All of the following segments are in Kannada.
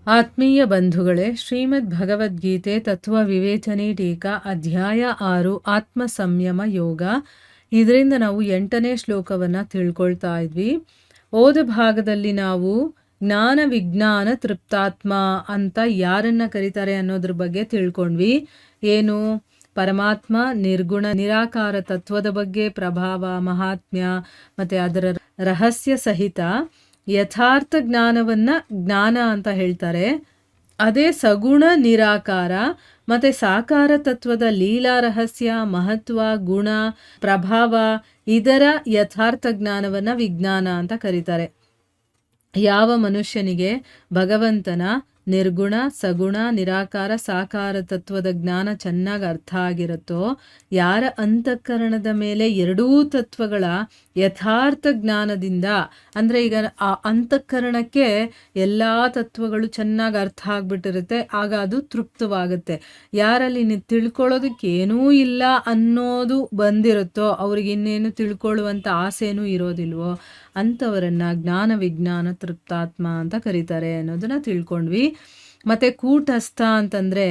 ಆತ್ಮೀಯ ಬಂಧುಗಳೇ, ಶ್ರೀಮದ್ ಭಗವದ್ಗೀತೆ ತತ್ವ ವಿವೇಚನೆ ಟೀಕಾ ಅಧ್ಯಾಯ 6 ಆತ್ಮ ಸಂಯಮ ಯೋಗ. ಇದರಿಂದ ನಾವು 8ನೇ ಶ್ಲೋಕವನ್ನು ತಿಳ್ಕೊಳ್ತಾ ಇದ್ವಿ. ಓದ ಭಾಗದಲ್ಲಿ ನಾವು ಜ್ಞಾನ ವಿಜ್ಞಾನ ತೃಪ್ತಾತ್ಮ ಅಂತ ಯಾರನ್ನ ಕರೀತಾರೆ ಅನ್ನೋದ್ರ ಬಗ್ಗೆ ತಿಳ್ಕೊಂಡ್ವಿ. ಏನು? ಪರಮಾತ್ಮ, ನಿರ್ಗುಣ ನಿರಾಕಾರ ತತ್ವದ ಬಗ್ಗೆ, ಪ್ರಭಾವ, ಮಹಾತ್ಮ್ಯ ಮತ್ತು ಅದರ ರಹಸ್ಯ ಸಹಿತ ಯಥಾರ್ಥ ಜ್ಞಾನವನ್ನು ಜ್ಞಾನ ಅಂತ ಹೇಳ್ತಾರೆ. ಅದೇ ಸಗುಣ ನಿರಾಕಾರ ಮತ್ತು ಸಾಕಾರ ತತ್ವದ ಲೀಲಾ ರಹಸ್ಯ, ಮಹತ್ವ, ಗುಣ, ಪ್ರಭಾವ ಇದರ ಯಥಾರ್ಥ ಜ್ಞಾನವನ್ನು ವಿಜ್ಞಾನ ಅಂತ ಕರೀತಾರೆ. ಯಾವ ಮನುಷ್ಯನಿಗೆ ಭಗವಂತನ ನಿರ್ಗುಣ, ಸಗುಣ, ನಿರಾಕಾರ, ಸಾಕಾರ ತತ್ವದ ಜ್ಞಾನ ಚೆನ್ನಾಗಿ ಅರ್ಥ ಆಗಿರುತ್ತೋ, ಯಾರ ಅಂತಃಕರಣದ ಮೇಲೆ ಎರಡೂ ತತ್ವಗಳ ಯಥಾರ್ಥ ಜ್ಞಾನದಿಂದ, ಅಂದರೆ ಈಗ ಆ ಅಂತಃಕರಣಕ್ಕೆ ಎಲ್ಲ ತತ್ವಗಳು ಚೆನ್ನಾಗಿ ಅರ್ಥ ಆಗಿಬಿಟ್ಟಿರುತ್ತೆ, ಆಗ ಅದು ತೃಪ್ತವಾಗುತ್ತೆ. ಯಾರಲ್ಲಿ ನೀವು ತಿಳ್ಕೊಳ್ಳೋದಕ್ಕೆ ಏನೂ ಇಲ್ಲ ಅನ್ನೋದು ಬಂದಿರುತ್ತೋ, ಅವ್ರಿಗೆ ಇನ್ನೇನು ತಿಳ್ಕೊಳ್ಳುವಂಥ ಆಸೆನೂ ಇರೋದಿಲ್ವೋ ಅಂಥವರನ್ನು ಜ್ಞಾನ ವಿಜ್ಞಾನ ತೃಪ್ತಾತ್ಮ ಅಂತ ಕರೀತಾರೆ ಅನ್ನೋದನ್ನ ತಿಳ್ಕೊಂಡ್ವಿ. ಮತ್ತು ಕೂಟಸ್ಥ ಅಂತಂದರೆ,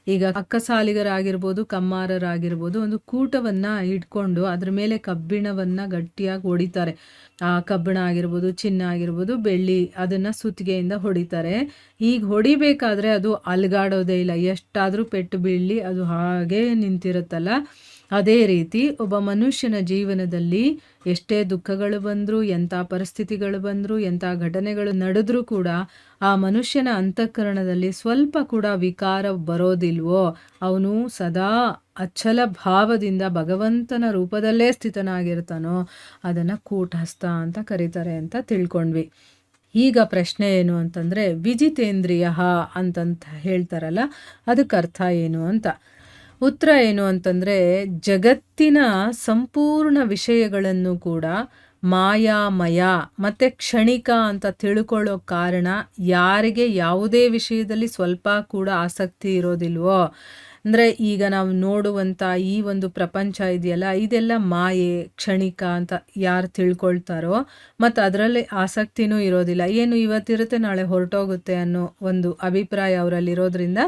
ಈಗ ಅಕ್ಕಸಾಲಿಗರಾಗಿರ್ಬೋದು, ಕಮ್ಮಾರರಾಗಿರ್ಬೋದು, ಒಂದು ಕೂಟವನ್ನು ಇಟ್ಕೊಂಡು ಅದ್ರ ಮೇಲೆ ಕಬ್ಬಿಣವನ್ನು ಗಟ್ಟಿಯಾಗಿ ಹೊಡಿತಾರೆ. ಆ ಕಬ್ಬಿಣ ಆಗಿರ್ಬೋದು, ಚಿನ್ನ ಆಗಿರ್ಬೋದು, ಬೆಳ್ಳಿ, ಅದನ್ನು ಸುತ್ತಿಗೆಯಿಂದ ಹೊಡಿತಾರೆ. ಈಗ ಹೊಡಿಬೇಕಾದ್ರೆ ಅದು ಅಲ್ಗಾಡೋದೇ ಇಲ್ಲ, ಎಷ್ಟಾದರೂ ಪೆಟ್ಟು ಬೀಳಲಿ ಅದು ಹಾಗೇ ನಿಂತಿರುತ್ತಲ್ಲ. ಅದೇ ರೀತಿ ಒಬ್ಬ ಮನುಷ್ಯನ ಜೀವನದಲ್ಲಿ ಎಷ್ಟೇ ದುಃಖಗಳು ಬಂದರೂ, ಎಂಥ ಪರಿಸ್ಥಿತಿಗಳು ಬಂದರೂ, ಎಂಥ ಘಟನೆಗಳು ನಡೆದ್ರೂ ಕೂಡ ಆ ಮನುಷ್ಯನ ಅಂತಃಕರಣದಲ್ಲಿ ಸ್ವಲ್ಪ ಕೂಡ ವಿಕಾರ ಬರೋದಿಲ್ವೋ, ಅವನು ಸದಾ ಅಚ್ಚಲ ಭಾವದಿಂದ ಭಗವಂತನ ರೂಪದಲ್ಲೇ ಸ್ಥಿತನಾಗಿರ್ತಾನೋ, ಅದನ್ನು ಕೂಟಸ್ಥ ಅಂತ ಕರೀತಾರೆ ಅಂತ ತಿಳ್ಕೊಂಡ್ವಿ. ಈಗ ಪ್ರಶ್ನೆ ಏನು ಅಂತಂದರೆ, ವಿಜಿತೇಂದ್ರಿಯ ಅಂತಂತ ಹೇಳ್ತಾರಲ್ಲ, ಅದಕ್ಕೆ ಅರ್ಥ ಏನು ಅಂತ. ಉತ್ತರ ಏನು ಅಂತಂದರೆ, ಜಗತ್ತಿನ ಸಂಪೂರ್ಣ ವಿಷಯಗಳನ್ನು ಕೂಡ ಮಾಯಾಮಯ ಮತ್ತು ಕ್ಷಣಿಕ ಅಂತ ತಿಳ್ಕೊಳ್ಳೋ ಕಾರಣ, ಯಾರಿಗೆ ಯಾವುದೇ ವಿಷಯದಲ್ಲಿ ಸ್ವಲ್ಪ ಕೂಡ ಆಸಕ್ತಿ ಇರೋದಿಲ್ವೋ, ಅಂದರೆ ಈಗ ನಾವು ನೋಡುವಂಥ ಈ ಒಂದು ಪ್ರಪಂಚ ಇದೆಯಲ್ಲ, ಇದೆಲ್ಲ ಮಾಯೆ, ಕ್ಷಣಿಕ ಅಂತ ಯಾರು ತಿಳ್ಕೊಳ್ತಾರೋ ಮತ್ತು ಅದರಲ್ಲಿ ಆಸಕ್ತಿನೂ ಇರೋದಿಲ್ಲ, ಏನು ಇವತ್ತಿರುತ್ತೆ ನಾಳೆ ಹೊರಟೋಗುತ್ತೆ ಅನ್ನೋ ಒಂದು ಅಭಿಪ್ರಾಯ ಅವರಲ್ಲಿರೋದ್ರಿಂದ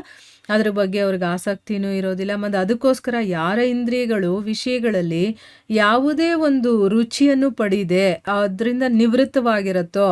ಅದ್ರ ಬಗ್ಗೆ ಅವ್ರಿಗೆ ಆಸಕ್ತಿನೂ ಇರೋದಿಲ್ಲ. ಮತ್ತು ಅದಕ್ಕೋಸ್ಕರ ಯಾರ ಇಂದ್ರಿಯಗಳು ವಿಷಯಗಳಲ್ಲಿ ಯಾವುದೇ ಒಂದು ರುಚಿಯನ್ನು ಪಡೆಯದೆ ಅದರಿಂದ ನಿವೃತ್ತವಾಗಿರುತ್ತೋ,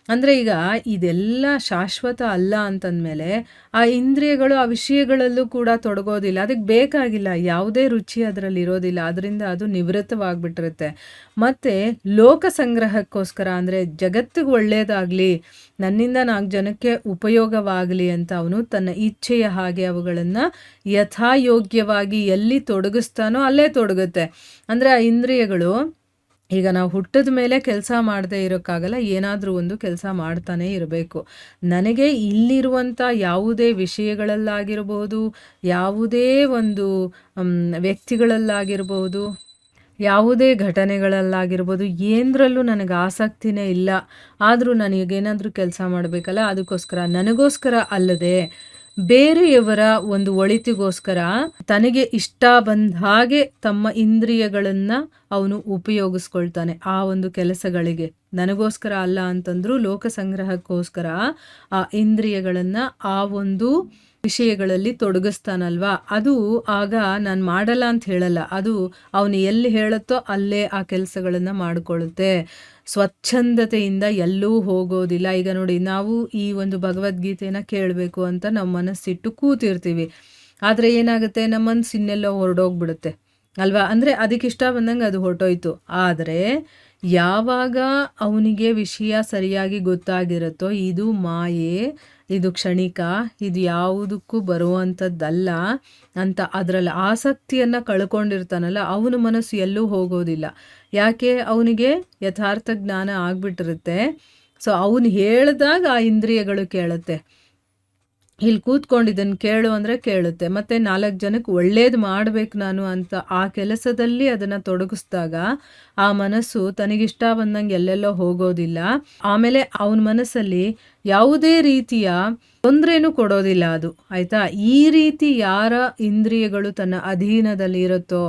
ಅಂದರೆ ಈಗ ಇದೆಲ್ಲ ಶಾಶ್ವತ ಅಲ್ಲ ಅಂತಂದಮೇಲೆ ಆ ಇಂದ್ರಿಯಗಳು ಆ ವಿಷಯಗಳಲ್ಲೂ ಕೂಡ ತೊಡಗೋದಿಲ್ಲ, ಅದಕ್ಕೆ ಬೇಕಾಗಿಲ್ಲ, ಯಾವುದೇ ರುಚಿ ಅದರಲ್ಲಿ ಇರೋದಿಲ್ಲ, ಅದರಿಂದ ಅದು ನಿವೃತ್ತವಾಗಿಬಿಟ್ಟಿರುತ್ತೆ. ಮತ್ತು ಲೋಕ ಸಂಗ್ರಹಕ್ಕೋಸ್ಕರ, ಅಂದರೆ ಜಗತ್ತಿಗೆ ಒಳ್ಳೆಯದಾಗಲಿ, ನನ್ನಿಂದ 4 ಜನಕ್ಕೆ ಉಪಯೋಗವಾಗಲಿ ಅಂತ ಅವನು ತನ್ನ ಇಚ್ಛೆಯ ಹಾಗೆ ಅವುಗಳನ್ನು ಯಥಾಯೋಗ್ಯವಾಗಿ ಎಲ್ಲಿ ತೊಡಗಿಸ್ತಾನೋ ಅಲ್ಲೇ ತೊಡಗುತ್ತೆ. ಅಂದರೆ ಆ ಇಂದ್ರಿಯಗಳು, ಈಗ ನಾವು ಹುಟ್ಟಿದ ಮೇಲೆ ಕೆಲಸ ಮಾಡದೇ ಇರೋಕ್ಕಾಗಲ್ಲ, ಏನಾದರೂ ಒಂದು ಕೆಲಸ ಮಾಡ್ತಾನೇ ಇರಬೇಕು. ನನಗೆ ಇಲ್ಲಿರುವಂಥ ಯಾವುದೇ ವಿಷಯಗಳಲ್ಲಾಗಿರ್ಬೋದು, ಯಾವುದೇ ಒಂದು ವ್ಯಕ್ತಿಗಳಲ್ಲಾಗಿರ್ಬೋದು, ಯಾವುದೇ ಘಟನೆಗಳಲ್ಲಾಗಿರ್ಬೋದು, ಏನರಲ್ಲೂ ನನಗೆ ಆಸಕ್ತಿನೇ ಇಲ್ಲ. ಆದರೂ ನನಗೇನಾದರೂ ಕೆಲಸ ಮಾಡಬೇಕಲ್ಲ, ಅದಕ್ಕೋಸ್ಕರ ನನಗೋಸ್ಕರ ಅಲ್ಲದೆ ಬೇರೆಯವರ ಒಂದು ಒಳಿತಿಗೋಸ್ಕರ ತನಗೆ ಇಷ್ಟ ಬಂದ ಹಾಗೆ ತಮ್ಮ ಇಂದ್ರಿಯಗಳನ್ನು ಅವನು ಉಪಯೋಗಿಸ್ಕೊಳ್ತಾನೆ ಆ ಒಂದು ಕೆಲಸಗಳಿಗೆ. ನನಗೋಸ್ಕರ ಅಲ್ಲ ಅಂತಂದರೂ ಲೋಕ ಸಂಗ್ರಹಕ್ಕೋಸ್ಕರ ಆ ಇಂದ್ರಿಯಗಳನ್ನು ಆ ಒಂದು ವಿಷಯಗಳಲ್ಲಿ ತೊಡಗಿಸ್ತಾನಲ್ವಾ, ಅದು ಆಗ ನಾನು ಮಾಡಲ್ಲ ಅಂತ ಹೇಳಲ್ಲ, ಅದು ಅವನು ಎಲ್ಲಿ ಹೇಳುತ್ತೋ ಅಲ್ಲೇ ಆ ಕೆಲಸಗಳನ್ನು ಮಾಡಿಕೊಳ್ಳುತ್ತೆ. ಸ್ವಚ್ಛಂದತೆಯಿಂದ ಎಲ್ಲೂ ಹೋಗೋದಿಲ್ಲ. ಈಗ ನೋಡಿ, ನಾವು ಈ ಒಂದು ಭಗವದ್ಗೀತೆನ ಕೇಳಬೇಕು ಅಂತ ನಾವು ಮನಸ್ಸಿಟ್ಟು ಕೂತಿರ್ತೀವಿ, ಆದರೆ ಏನಾಗುತ್ತೆ, ನಮ್ಮ ಮನಸ್ಸು ಇನ್ನೆಲ್ಲೋ ಹೊರಡೋಗ್ಬಿಡುತ್ತೆ ಅಲ್ವಾ. ಅಂದರೆ ಅದಕ್ಕೆ ಇಷ್ಟ ಬಂದಂಗೆ ಅದು ಹೊರಟೋಯ್ತು. ಆದರೆ ಯಾವಾಗ ಅವನಿಗೆ ವಿಷಯ ಸರಿಯಾಗಿ ಗೊತ್ತಾಗಿರುತ್ತೋ, ಇದು ಮಾಯೆ, ಇದು ಕ್ಷಣಿಕ, ಇದು ಯಾವುದಕ್ಕೂ ಬರುವಂಥದ್ದಲ್ಲ ಅಂತ ಅದರಲ್ಲಿ ಆಸಕ್ತಿಯನ್ನು ಕಳ್ಕೊಂಡಿರ್ತಾನಲ್ಲ, ಅವನ ಮನಸ್ಸು ಎಲ್ಲೂ ಹೋಗೋದಿಲ್ಲ. ಯಾಕೆ? ಅವನಿಗೆ ಯಥಾರ್ಥ ಜ್ಞಾನ ಆಗಿಬಿಟ್ಟಿರುತ್ತೆ. ಸೊ ಅವನು ಹೇಳಿದಾಗ ಆ ಇಂದ್ರಿಯಗಳು ಕೇಳುತ್ತೆ. ಇಲ್ಲಿ ಕೂತ್ಕೊಂಡು ಇದನ್ನು ಕೇಳು ಅಂದರೆ ಕೇಳುತ್ತೆ. ಮತ್ತು 4 ಜನಕ್ಕೆ ಒಳ್ಳೇದು ಮಾಡಬೇಕು ನಾನು ಅಂತ ಆ ಕೆಲಸದಲ್ಲಿ ಅದನ್ನು ತೊಡಗಿಸಿದಾಗ ಆ ಮನಸ್ಸು ತನಗಿಷ್ಟ ಬಂದಂಗೆ ಎಲ್ಲೆಲ್ಲೋ ಹೋಗೋದಿಲ್ಲ. ಆಮೇಲೆ ಅವನ ಮನಸ್ಸಲ್ಲಿ ಯಾವುದೇ ರೀತಿಯ ತೊಂದರೆನೂ ಕೊಡೋದಿಲ್ಲ ಅದು, ಆಯಿತಾ. ಈ ರೀತಿ ಯಾರ ಇಂದ್ರಿಯಗಳು ತನ್ನ ಅಧೀನದಲ್ಲಿ ಇರುತ್ತೋ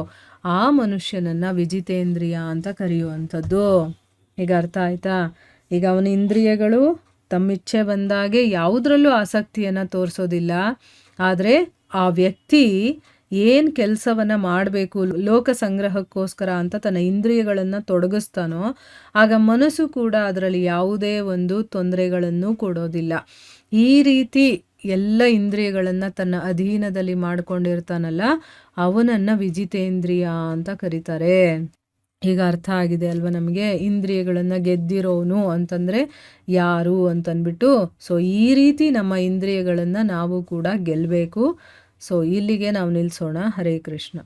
ಆ ಮನುಷ್ಯನನ್ನು ವಿಜಿತೇಂದ್ರಿಯ ಅಂತ ಕರೆಯುವಂಥದ್ದು. ಈಗ ಅರ್ಥ ಆಯ್ತಾ? ಈಗ ಅವನ ಇಂದ್ರಿಯಗಳು ತಮ್ಮಿಚ್ಛೆ ಬಂದಾಗೆ ಯಾವುದ್ರಲ್ಲೂ ಆಸಕ್ತಿಯನ್ನು ತೋರಿಸೋದಿಲ್ಲ. ಆದರೆ ಆ ವ್ಯಕ್ತಿ ಏನು ಕೆಲಸವನ್ನು ಮಾಡಬೇಕು ಲೋಕ ಸಂಗ್ರಹಕ್ಕೋಸ್ಕರ ಅಂತ ತನ್ನ ಇಂದ್ರಿಯಗಳನ್ನು ತೊಡಗಿಸ್ತಾನೋ ಆಗ ಮನಸ್ಸು ಕೂಡ ಅದರಲ್ಲಿ ಯಾವುದೇ ಒಂದು ತೊಂದರೆಗಳನ್ನು ಕೊಡೋದಿಲ್ಲ. ಈ ರೀತಿ ಎಲ್ಲ ಇಂದ್ರಿಯಗಳನ್ನು ತನ್ನ ಅಧೀನದಲ್ಲಿ ಮಾಡ್ಕೊಂಡಿರ್ತಾನಲ್ಲ ಅವನನ್ನು ವಿಜಿತೇಂದ್ರಿಯ ಅಂತ ಕರೀತಾರೆ. ಈಗ ಅರ್ಥ ಆಗಿದೆ ಅಲ್ವಾ ನಮಗೆ ಇಂದ್ರಿಯಗಳನ್ನು ಗೆದ್ದಿರೋನು ಅಂತಂದರೆ ಯಾರು ಅಂತಂದ್ಬಿಟ್ಟು. ಸೊ ಈ ರೀತಿ ನಮ್ಮ ಇಂದ್ರಿಯಗಳನ್ನು ನಾವು ಕೂಡ ಗೆಲ್ಲಬೇಕು. ಸೊ ಇಲ್ಲಿಗೆ ನಾವು ನಿಲ್ಲಿಸೋಣ. ಹರೇ ಕೃಷ್ಣ.